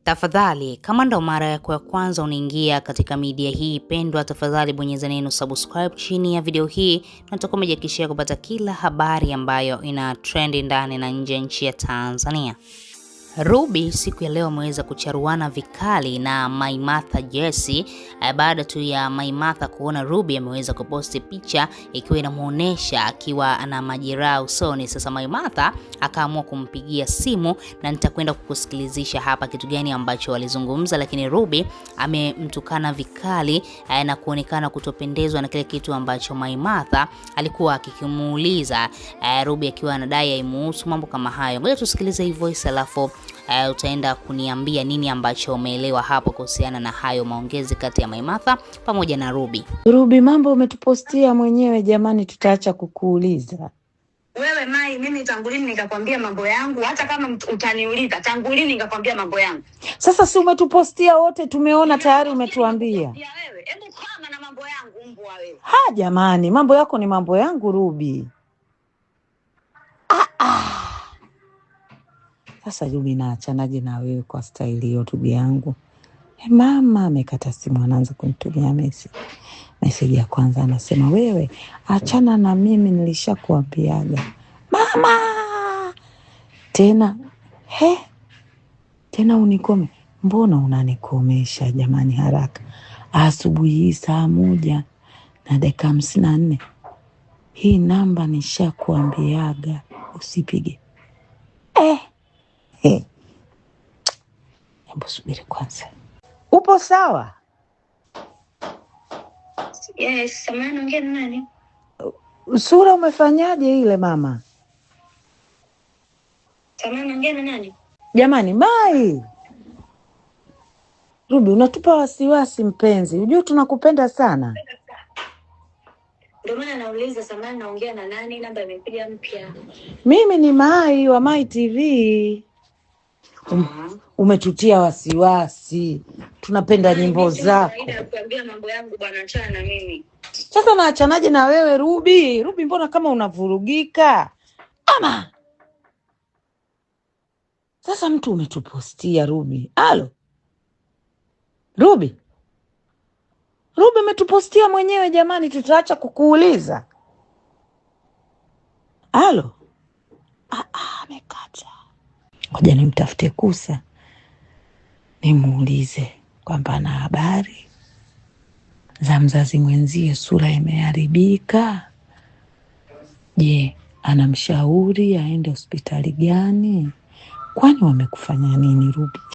Tafadhali, kama ndo mara yako ya kwanza unaingia katika media hii pendwa, tafadhali bonyeza neno subscribe chini ya video hii na tutakuwa umejihakikishia kupata kila habari ambayo ina trend ndani na nje ya nchi ya Tanzania. Ruby siku ya leo ameweza kucharuana vikali na Maimartha Jesse baada tu ya Maimartha kuona Ruby ameweza kuposti picha ikiwa inamuonesha akiwa ana majeraha usoni. Sasa Maimartha akaamua kumpigia simu na nitakwenda kukusikilizisha hapa kitu gani ambacho walizungumza, lakini Ruby amemtukana vikali na kuonekana kutopendezwa na kile kitu ambacho Maimartha alikuwa akikimuuliza Ruby akiwa anadai haimuhusu, mambo kama hayo. Ngoja tusikilize hii voice alafu utaenda kuniambia nini ambacho umeelewa hapo kuhusiana na hayo maongezi kati ya Maimartha pamoja na Ruby. Ruby, mambo umetupostia mwenyewe jamani, tutaacha kukuuliza. Wewe Mai, mimi tangu lini nikakwambia mambo yangu? Hata kama utaniuliza tangu lini nikakwambia mambo yangu? Sasa si umetupostia wote, tumeona tayari umetuambia. Wewe, hebu kama na mambo yangu mbwa wewe. Ha jamani, mambo yako ni mambo yangu Ruby. Sasa Ruby, naachanaje na wewe kwa staili hiyo ndugu yangu? Mama amekata simu, anaanza kunitumia message ya kwanza anasema, wewe achana na mimi, nilishakuambiaga. Mama tena tena unikome? Mbona unanikomesha jamani haraka? Asubuhi saa 1:54 hii namba nishakuambiaga usipige. Hebu subiri kwanza. Upo sawa? Yes, samahani, naongea na nani? Sura umefanyaje ile mama? Samahani, naongea na nani? Jamani Mai. Ruby, unatupa wasiwasi mpenzi. Unajua tunakupenda sana. Ndio maana nauliza, samahani, naongea na nani? Namba imepiga mpya. Mimi ni Mai wa Mai TV. Umetutia wasiwasi. Tunapenda nyimbo zako. Nakwambia mambo yangu bwana, achana na mimi. Sasa naachanaje na wewe Ruby? Ruby, mbona kama unavurugika? Ama sasa mtu umetupostia Ruby. Alo Ruby, Ruby umetupostia mwenyewe jamani, tutaacha kukuuliza. Alo amekata. Ngoja nimtafute Kusa nimuulize kwamba ana habari za mzazi mwenzie, sura imeharibika. Je, anamshauri aende hospitali gani? Kwani wamekufanya nini Ruby?